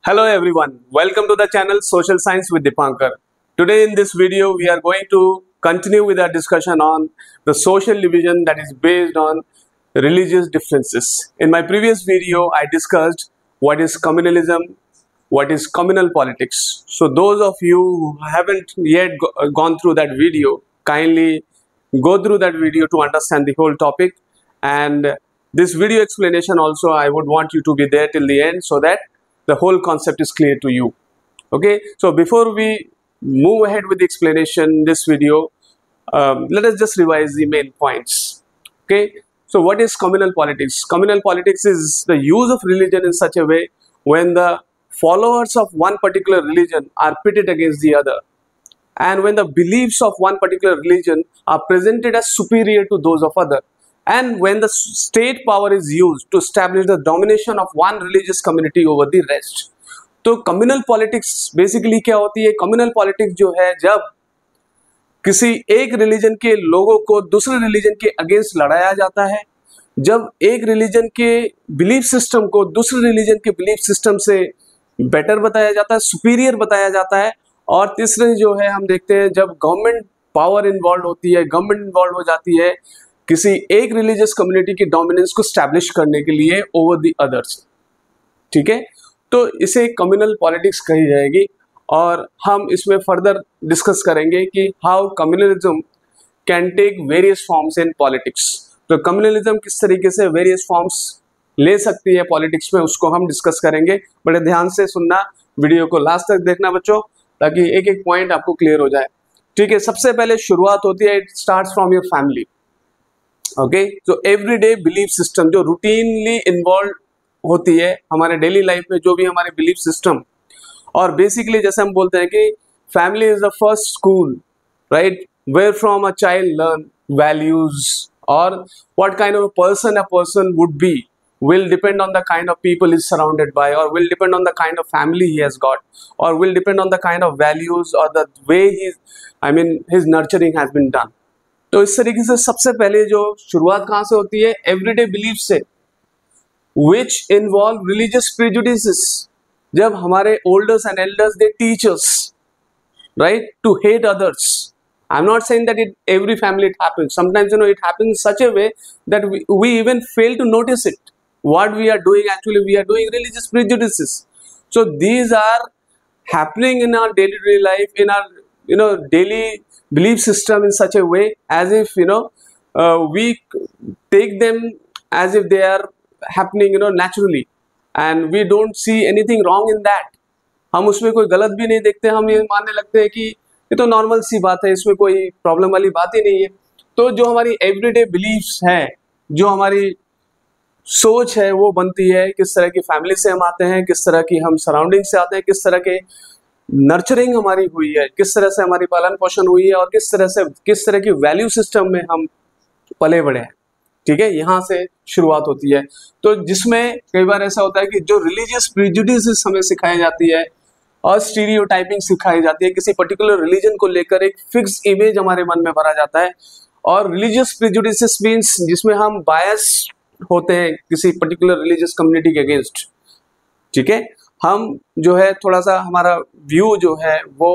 Hello everyone, welcome to the channel Social Science with Dipankar. Today in this video we are going to continue with our discussion on the social division that is based on religious differences. In my previous video I discussed what is communalism, what is communal politics. So those of you who haven't yet gone through that video, kindly go through that video to understand the whole topic, and this video explanation also I would want you to be there till the end so that the whole concept is clear to you. Okay, so before we move ahead with the explanation in this video, let us just revise the main points. Okay, so what is communal politics? Communal politics is the use of religion in such a way when the followers of one particular religion are pitted against the other, and when the beliefs of one particular religion are presented as superior to those of other, and when the state power is used to establish the domination of one religious community over the rest. तो communal politics basically क्या होती है? Communal politics जो है जब किसी एक religion के लोगों को दूसरे रिलीजन के अगेंस्ट लड़ाया जाता है, जब एक रिलीजन के बिलीफ सिस्टम को दूसरे रिलीजन के बिलीफ सिस्टम से बेटर बताया जाता है, सुपीरियर बताया जाता है, और तीसरे जो है हम देखते हैं जब गवर्नमेंट पावर इन्वॉल्व होती है, गवर्नमेंट इन्वॉल्व हो जाती है किसी एक रिलीजियस कम्युनिटी की डोमिनेंस को स्टैब्लिश करने के लिए ओवर द अदर्स. ठीक है, तो इसे कम्युनल पॉलिटिक्स कही जाएगी, और हम इसमें फर्दर डिस्कस करेंगे कि how communalism can take various forms in politics. तो कम्युनलिज्म किस तरीके से वेरियस फॉर्म्स ले सकती है पॉलिटिक्स में, उसको हम डिस्कस करेंगे. बड़े ध्यान से सुनना, वीडियो को लास्ट तक देखना बच्चों, ताकि एक एक पॉइंट आपको क्लियर हो जाए. ठीक है, सबसे पहले शुरुआत होती है, it starts from your family. Okay, तो एवरीडे बिलीफ सिस्टम जो रूटीनली इन्वॉल्व होती है हमारे डेली लाइफ में, जो भी हमारे बिलीफ सिस्टम, और बेसिकली जैसे हम बोलते हैं कि family is the first school, right, where from a child learn values, और what kind of person a person would be will depend on the kind of people he's surrounded by, or will depend on the kind of family he has got, or will depend on the kind of values or the way his nurturing has been done. तो इस तरीके से सबसे पहले जो शुरुआत कहाँ से होती है? एवरीडे बिलीफ से, which involve religious prejudices. जब हमारे olders and elders they teach us, right, to hate others. I'm not saying that every family it happens. Sometimes it happens in such a way that we even fail to notice it. What we are doing, actually we are doing religious prejudices. So these are happening in our daily life, in our daily belief system in such a way as if we take them as if they are happening naturally, and we don't see anything wrong in that. हम उसमें कोई गलत भी नहीं देखते, हम ये मानने लगते हैं कि ये तो नॉर्मल सी बात है, इसमें कोई प्रॉब्लम वाली बात ही नहीं है. तो जो हमारी एवरीडे बिलीफ्स है, जो हमारी सोच है, वो बनती है किस तरह की फैमिली से हम आते हैं, किस तरह की हम सराउंडिंग से आते हैं, किस तरह के नर्चरिंग हमारी हुई है, किस तरह से हमारी पालन पोषण हुई है, और किस तरह की वैल्यू सिस्टम में हम पले बड़े हैं. ठीक है, यहाँ से शुरुआत होती है. तो जिसमें कई बार ऐसा होता है कि जो रिलीजियस प्रिजुडिसेस हमें सिखाई जाती है और स्टीरियोटाइपिंग सिखाई जाती है, किसी पर्टिकुलर रिलीजन को लेकर एक फिक्स इमेज हमारे मन में भरा जाता है. और रिलीजियस प्रिजुडिसेस मीन्स जिसमें हम बायस होते हैं किसी पर्टिकुलर रिलीजियस कम्युनिटी के अगेंस्ट. ठीक है, हम जो है थोड़ा सा हमारा व्यू जो है वो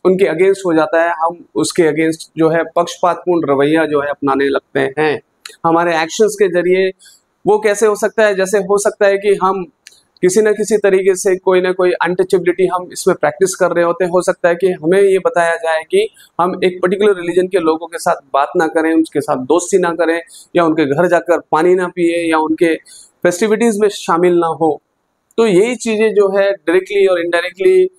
उनके अगेंस्ट हो जाता है, हम उसके अगेंस्ट जो है पक्षपातपूर्ण रवैया जो है अपनाने लगते हैं. हमारे एक्शंस के जरिए वो कैसे हो सकता है? जैसे हो सकता है कि हम किसी न किसी तरीके से कोई ना कोई अनटचेबिलिटी हम इसमें प्रैक्टिस कर रहे होते हैं. हो सकता है कि हमें ये बताया जाए कि हम एक पर्टिकुलर रिलीजन के लोगों के साथ बात ना करें, उनके साथ दोस्ती ना करें, या उनके घर जाकर पानी ना पिए, या उनके फेस्टिविटीज़ में शामिल ना हो. तो यही चीज़ें जो है डायरेक्टली और इनडायरेक्टली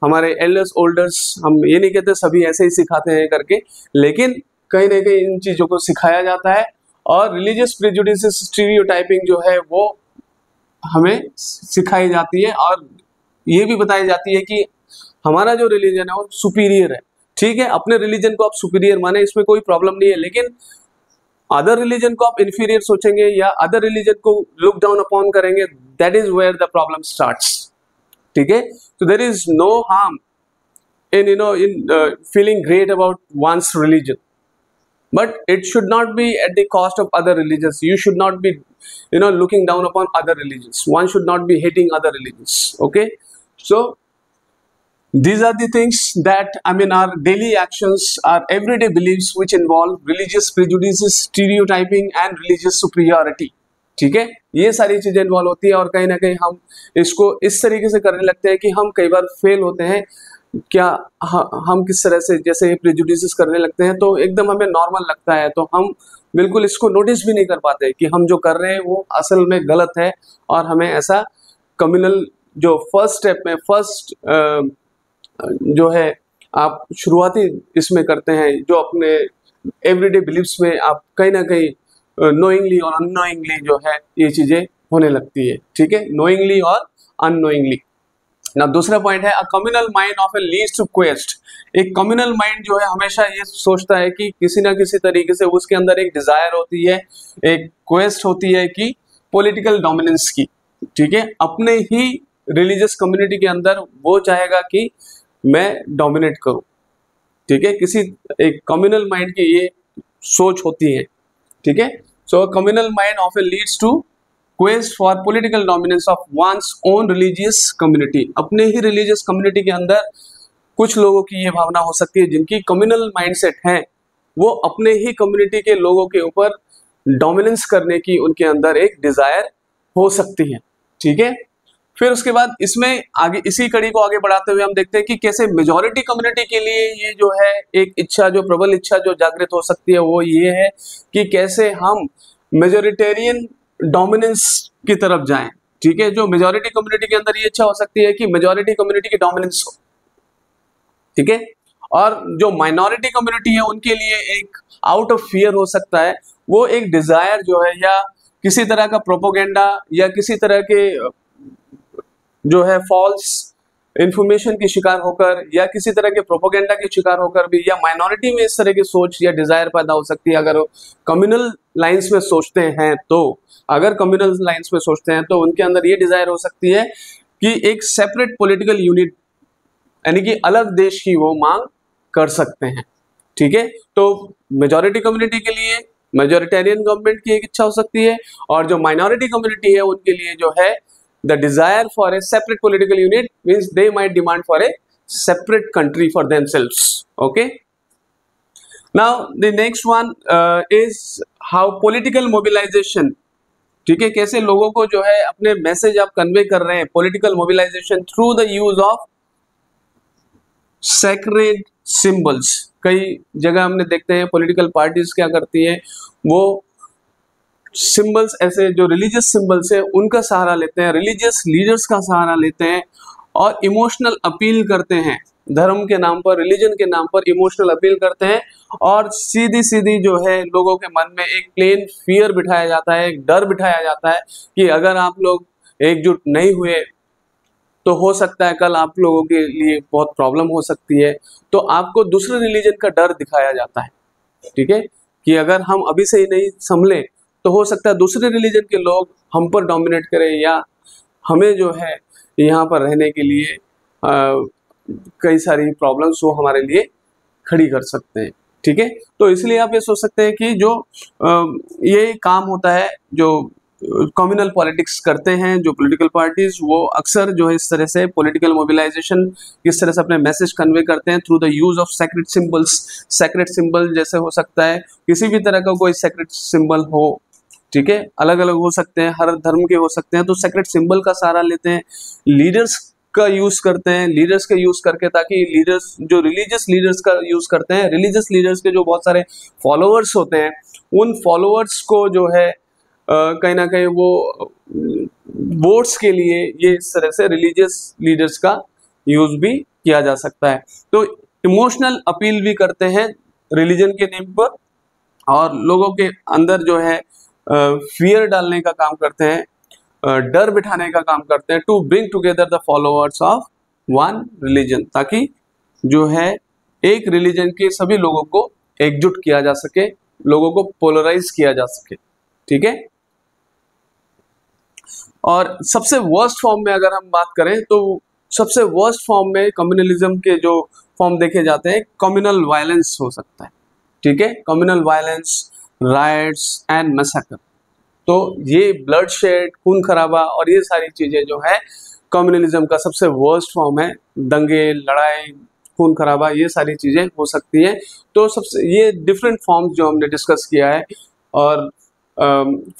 हमारे एल्डर्स ओल्डर्स, हम ये नहीं कहते सभी ऐसे ही सिखाते हैं करके, लेकिन कहीं ना कहीं इन चीज़ों को सिखाया जाता है. और रिलीजियस प्रेजुडिसेस, स्टीरियोटाइपिंग जो है वो हमें सिखाई जाती है, और ये भी बताई जाती है कि हमारा जो रिलीजन है वो सुपीरियर है. ठीक है, अपने रिलीजन को आप सुपीरियर माने, इसमें कोई प्रॉब्लम नहीं है, लेकिन अदर रिलीजन को आप इन्फीरियर सोचेंगे या अदर रिलीजन को लुक डाउन अपॉन करेंगे, that is where the problem starts. ठीक है, तो there is no harm in feeling great about one's religion. but it should not be at the cost of other religions. You should not be, looking down upon other religions. One should not be hating other religions. Okay, so these are the things that, our daily actions, our everyday beliefs which involve religious prejudices, stereotyping and religious superiority. ठीक है, ये सारी चीजें involve होती है और कहीं ना कहीं हम इसको इस तरीके से करने लगते हैं कि हम कई बार फेल होते हैं। क्या हम किस तरह से जैसे प्रेजुडिसेस करने लगते हैं तो एकदम हमें नॉर्मल लगता है, तो हम बिल्कुल इसको नोटिस भी नहीं कर पाते कि हम जो कर रहे हैं वो असल में गलत है, और हमें ऐसा कम्युनल जो फर्स्ट स्टेप में जो है आप शुरुआती इसमें करते हैं, जो अपने एवरीडे बिलीव्स में आप कहीं ना कहीं नोइंगली और अननोइंगली जो है ये चीजें होने लगती है। ठीक है, नोइंगली और अननोइंगली। ना दूसरा पॉइंट है, a communal mind of a leads to quest. एक कम्युनल माइंड जो है हमेशा ये सोचता है कि किसी ना किसी तरीके से उसके अंदर एक डिजायर होती है, एक क्वेस्ट होती है कि पॉलिटिकल डोमिनेंस की। ठीक है, अपने ही रिलीजियस कम्युनिटी के अंदर वो चाहेगा कि मैं डोमिनेट करूं। ठीक है, किसी एक कम्युनल माइंड की ये सोच होती है। ठीक है, so communal mind of a leads to quest for political dominance of one's own religious community. अपने ही रिलीजियस कम्युनिटी के अंदर कुछ लोगों की ये भावना हो सकती है जिनकी कम्युनल माइंडसेट है, वो अपने ही कम्युनिटी के लोगों के ऊपर डोमिनेंस करने की उनके अंदर एक डिजायर हो सकती है। ठीक है, फिर उसके बाद इसमें आगे इसी कड़ी को आगे बढ़ाते हुए हम देखते हैं कि कैसे मेजॉरिटी कम्युनिटी के लिए ये जो है एक इच्छा, जो प्रबल इच्छा जो जागृत हो सकती है वो ये है कि कैसे हम मेजोरिटेरियन डोमिनेंस की तरफ जाएं। ठीक है, जो मेजॉरिटी कम्युनिटी के अंदर ये इच्छा हो सकती है कि मेजॉरिटी कम्युनिटी की डोमिनेंस हो। ठीक है, और जो माइनॉरिटी कम्युनिटी है उनके लिए एक आउट ऑफ फियर हो सकता है, वो एक डिजायर जो है या किसी तरह का प्रोपोगेंडा या किसी तरह के जो है फॉल्स इंफॉर्मेशन के शिकार होकर या किसी तरह के प्रोपोगेंडा के शिकार होकर भी, या माइनॉरिटी में इस तरह की सोच या डिजायर पैदा हो सकती है अगर कम्युनल लाइंस में सोचते हैं। तो अगर कम्युनल लाइंस में सोचते हैं तो उनके अंदर ये डिजायर हो सकती है कि एक सेपरेट पॉलिटिकल यूनिट यानी कि अलग देश की वो मांग कर सकते हैं। ठीक है, तो मेजॉरिटी कम्युनिटी के लिए मेजोरिटेरियन गवर्नमेंट की एक इच्छा हो सकती है, और जो माइनॉरिटी कम्युनिटी है उनके लिए जो है the desire for a separate political unit means they might demand for a separate country for themselves. Okay, now the next one is how political mobilization, ठीक है, कैसे लोगों को जो है अपने मैसेज आप कन्वे कर रहे हैं, political mobilization through the use of sacred symbols। कई जगह हमने देखते हैं पॉलिटिकल पार्टीज क्या करती है, वो सिंबल्स ऐसे जो रिलीजियस सिंबल्स है उनका सहारा लेते हैं, रिलीजियस लीडर्स का सहारा लेते हैं और इमोशनल अपील करते हैं, धर्म के नाम पर, रिलीजन के नाम पर इमोशनल अपील करते हैं, और सीधी सीधी जो है लोगों के मन में एक प्लेन फियर बिठाया जाता है, एक डर बिठाया जाता है कि अगर आप लोग एकजुट नहीं हुए तो हो सकता है कल आप लोगों के लिए बहुत प्रॉब्लम हो सकती है। तो आपको दूसरे रिलीजन का डर दिखाया जाता है। ठीक है, कि अगर हम अभी से ही नहीं संभले तो हो सकता है दूसरे रिलीजन के लोग हम पर डोमिनेट करें या हमें जो है यहाँ पर रहने के लिए कई सारी प्रॉब्लम्स वो हमारे लिए खड़ी कर सकते हैं। ठीक है, तो इसलिए आप ये सोच सकते हैं कि जो ये काम होता है जो कम्युनल पॉलिटिक्स करते हैं जो पॉलिटिकल पार्टीज, वो अक्सर जो है इस तरह से पॉलिटिकल मोबिलाइजेशन किस तरह से अपने मैसेज कन्वे करते हैं through the use of secret symbols. Secret symbol जैसे हो सकता है किसी भी तरह का कोई सेक्रेट सिंबल हो, ठीक है, अलग अलग हो सकते हैं, हर धर्म के हो सकते हैं, तो सेक्रेट सिंबल का सहारा लेते हैं, लीडर्स का यूज करते हैं, लीडर्स का यूज करके, ताकि लीडर्स जो रिलीजियस लीडर्स का यूज करते हैं, रिलीजियस लीडर्स के जो बहुत सारे फॉलोअर्स होते हैं उन फॉलोअर्स को जो है कहीं ना कहीं वो वोट्स के लिए ये इस तरह से रिलीजियस लीडर्स का यूज भी किया जा सकता है। तो इमोशनल अपील भी करते हैं रिलीजन के नेम पर और लोगों के अंदर जो है फियर डालने का काम करते हैं, डर बिठाने का काम करते हैं, to bring together the followers of one religion, ताकि जो है एक रिलीजन के सभी लोगों को एकजुट किया जा सके, लोगों को पोलराइज किया जा सके। ठीक है, और सबसे वर्स्ट फॉर्म में अगर हम बात करें तो सबसे वर्स्ट फॉर्म में कम्युनलिज्म के जो फॉर्म देखे जाते हैं, कम्युनल वायलेंस हो सकता है। ठीक है, communal violence, rights and massacre. तो ये ब्लड शेड, खून खराबा और ये सारी चीजें जो है कम्युनलिज्म का सबसे वर्स्ट फॉर्म है। दंगे, लड़ाई, खून खराबा, ये सारी चीजें हो सकती है। तो सबसे ये डिफरेंट फॉर्म्स जो हमने डिस्कस किया है, और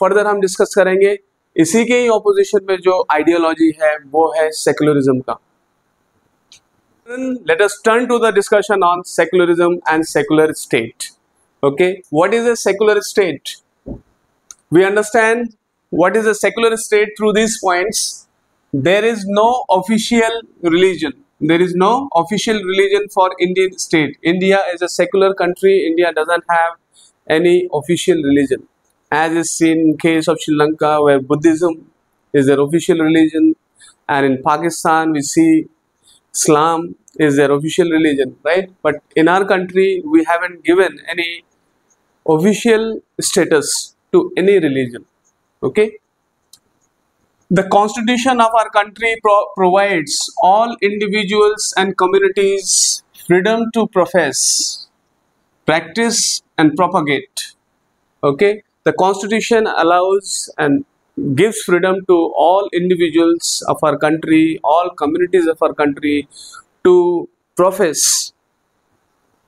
फर्दर हम डिस्कस करेंगे। इसी के ही ऑपोजिशन में जो आइडियोलॉजी है वो है सेक्युलरिज्म का। Let us turn to the discussion on secularism and secular state. Okay, what is a secular state? We understand what is a secular state through these points. There is no official religion. There is no official religion for Indian state. India is a secular country. India doesn't have any official religion, as is seen in case of Sri Lanka, where Buddhism is their official religion, and in Pakistan we see Islam is their official religion, right? But in our country, we haven't given any official status to any religion. Okay? The constitution of our country provides all individuals and communities freedom to profess, practice and propagate. Okay? The constitution allows and gives freedom to all individuals of our country, all communities of our country, to profess,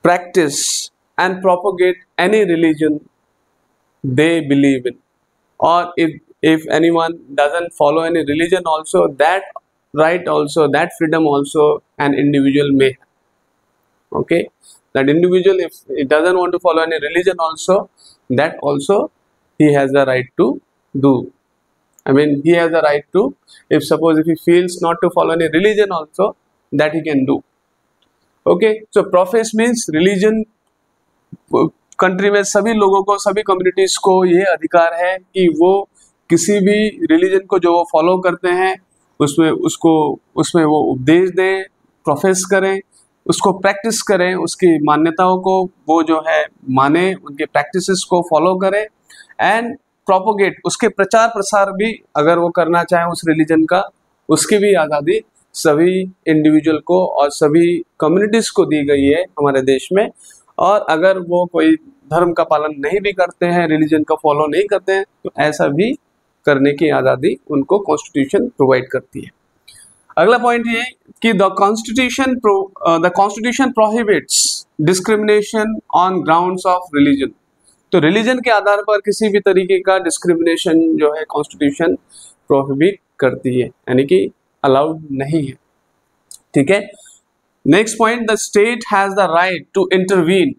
practice and propagate any religion they believe in. Or if anyone doesn't follow any religion also, that right also, that freedom also an individual may have. Okay, that individual, if he doesn't want to follow any religion also, that also he has the right to do. I mean, he has the right to, if suppose if he feels not to follow any religion also, that he can do. Okay, so profess means religion. Country में सभी लोगों को, सभी communities को ये अधिकार है कि वो किसी भी रिलीजन को जो वो फॉलो करते हैं उसमें वो उपदेश दें, प्रोफेस करें, उसको प्रैक्टिस करें, उसकी मान्यताओं को वो जो है माने, उनके प्रैक्टिसेस को फॉलो करें, एंड प्रोपोगेट, उसके प्रचार प्रसार भी अगर वो करना चाहे उस रिलीजन का, उसकी भी आज़ादी सभी इंडिविजुअल को और सभी कम्युनिटीज़ को दी गई है हमारे देश में। और अगर वो कोई धर्म का पालन नहीं भी करते हैं, रिलीजन का फॉलो नहीं करते हैं, तो ऐसा भी करने की आज़ादी उनको कॉन्स्टिट्यूशन प्रोवाइड करती है। अगला पॉइंट ये कि the constitution prohibits discrimination on grounds of religion. तो रिलीजन के आधार पर किसी भी तरीके का डिस्क्रिमिनेशन जो है कॉन्स्टिट्यूशन प्रोहिबिट करती है, यानी कि अलाउड नहीं है। ठीक है, next point, the state has the right to intervene.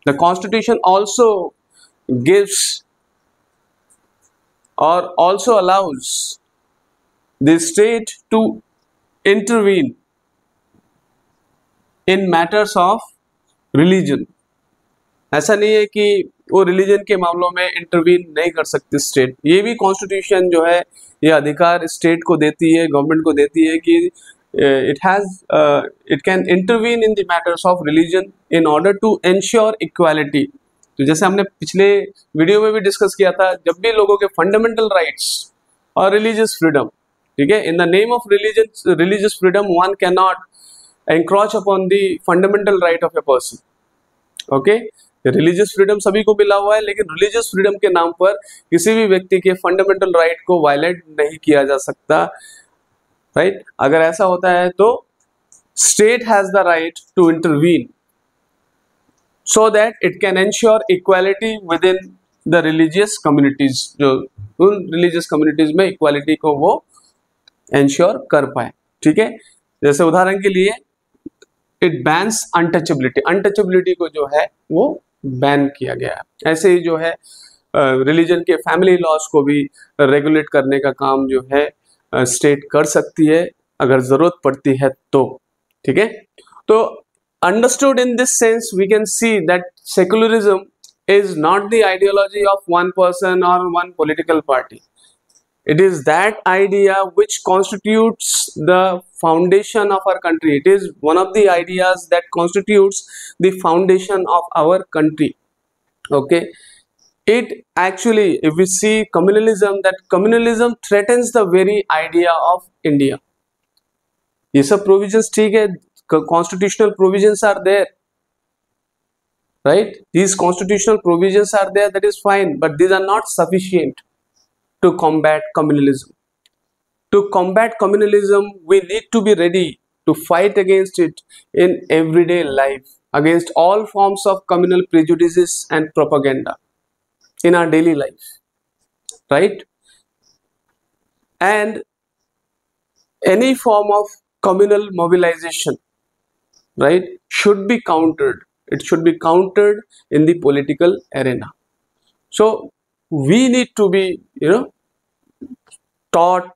The constitution also gives और also allows the state to intervene in matters of religion. ऐसा नहीं है कि वो रिलीजन के मामलों में इंटरवीन नहीं कर सकती स्टेट। ये भी कॉन्स्टिट्यूशन जो है ये अधिकार स्टेट को देती है, गवर्नमेंट को देती है कि it can intervene in the matters of religion in order to ensure equality। तो जैसे हमने पिछले वीडियो में भी डिस्कस किया था, जब भी लोगों के फंडामेंटल राइट्स और रिलीजियस फ्रीडम, ठीक है, in the name of religious freedom one can not encroach upon the fundamental right of a person. Okay, religious freedom सभी को मिला हुआ है, लेकिन रिलीजियस फ्रीडम के नाम पर किसी भी व्यक्ति के फंडामेंटल राइट को वायलेट नहीं किया जा सकता, राइट? अगर ऐसा होता है तो state has the right to intervene so that it can ensure equality within the religious communities. जो उन रिलीजियस कम्युनिटीज में इक्वालिटी को वो एंश्योर कर पाए। ठीक है, जैसे उदाहरण के लिए इट बैन्स अनटचेबिलिटी। अनटचेबिलिटी को जो है वो बैन किया गया है। ऐसे ही जो है रिलीजन के फैमिली लॉज को भी रेगुलेट करने का काम जो है स्टेट कर सकती है अगर जरूरत पड़ती है तो। ठीक है, तो understood in this sense we can see that secularism is not the ideology of one person और one political party. It is that idea which constitutes the foundation of our country. It is one of the ideas that constitutes the foundation of our country. Okay, it actually, if we see communalism, that communalism threatens the very idea of India. ये सब provisions ठीक है, constitutional provisions are there, right? These constitutional provisions are there, that is fine, but these are not sufficient to combat communalism. To combat communalism, we need to be ready to fight against it in everyday life, against all forms of communal prejudices and propaganda in our daily life, right? And any form of communal mobilization, right, should be countered. It should be countered in the political arena. So we need to be, taught,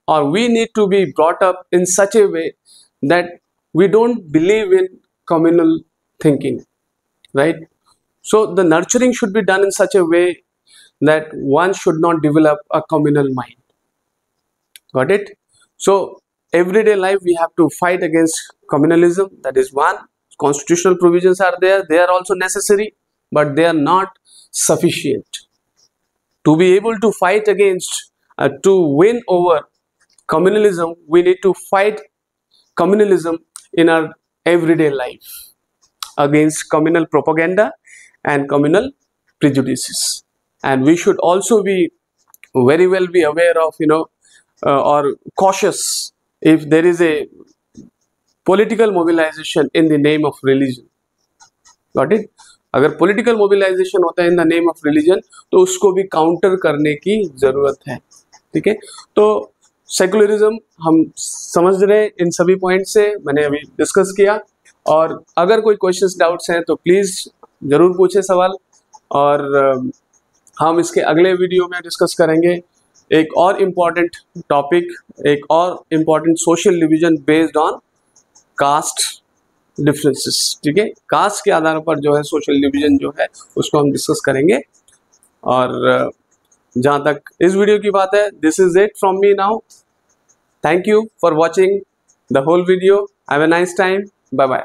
or we need to be brought up in such a way that we don't believe in communal thinking, right? So the nurturing should be done in such a way that one should not develop a communal mind. Got it? So everyday life we have to fight against communalism. That is one. Constitutional provisions are there. They are also necessary, but they are not sufficient. To be able to fight against, to win over communalism, we need to fight communalism in our everyday life against communal propaganda and communal prejudices. And we should also be very well be aware of, or cautious if there is a political mobilization in the name of religion. Got it? अगर political mobilization होता है in the name of religion, तो उसको भी counter करने की जरूरत है. ठीक है? तो सेकुलरिज्म हम समझ रहे हैं, इन सभी पॉइंट से मैंने अभी डिस्कस किया. और अगर कोई क्वेश्चंस डाउट्स हैं तो प्लीज़ ज़रूर पूछे सवाल, और हम इसके अगले वीडियो में डिस्कस करेंगे एक और इम्पॉर्टेंट टॉपिक, एक और important social division based on caste differences. ठीक है? कास्ट के आधार पर जो है सोशल डिवीजन जो है उसको हम डिस्कस करेंगे. और जहाँ तक इस वीडियो की बात है, this is it from me now. Thank you for watching the whole video. Have a nice time. Bye bye.